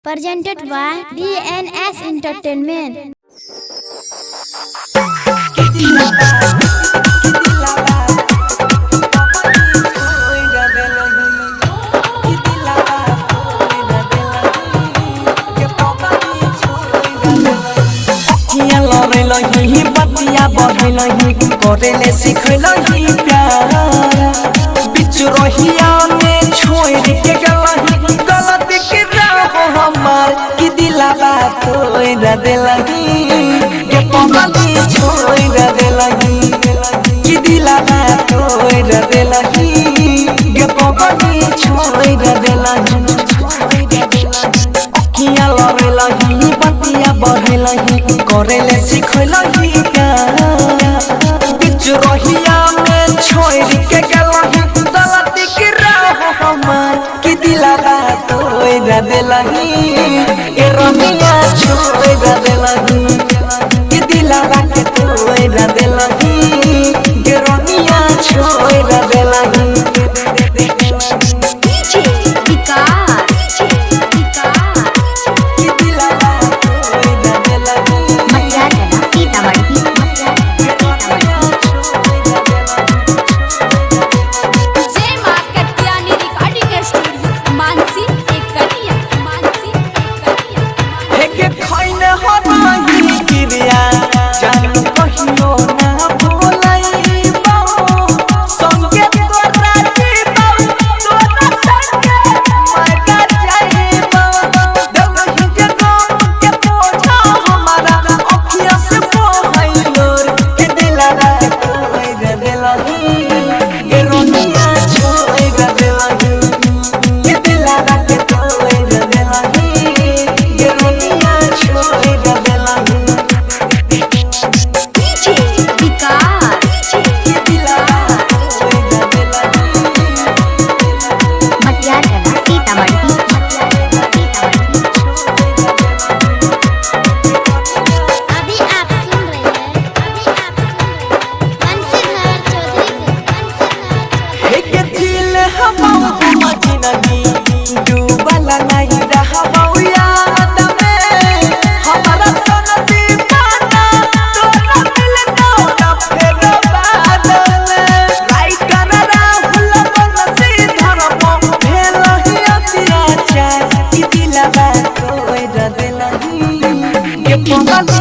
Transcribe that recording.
Presented by DNS Entertainment. बतिया बढ़लही करेले सिखलही प्यार बिच रहिया में छोड़ के गलही गलत के राह हमार कि दिलावा तोड़ देलही के पगली छोड़ देलही कि दिलावा तोड़ देलही के पगली छोड़ देलही किया लड़लही बतिया बढ़लही करेले सिखलही बिच रहिया में छोड़ के गलही गलती के राह हमार कि दिलावा तोड़ देलही ए रमिया छोड़ देलही कि दिलावा के तोड़ देलही के रमिया छोड़ देलही Pongan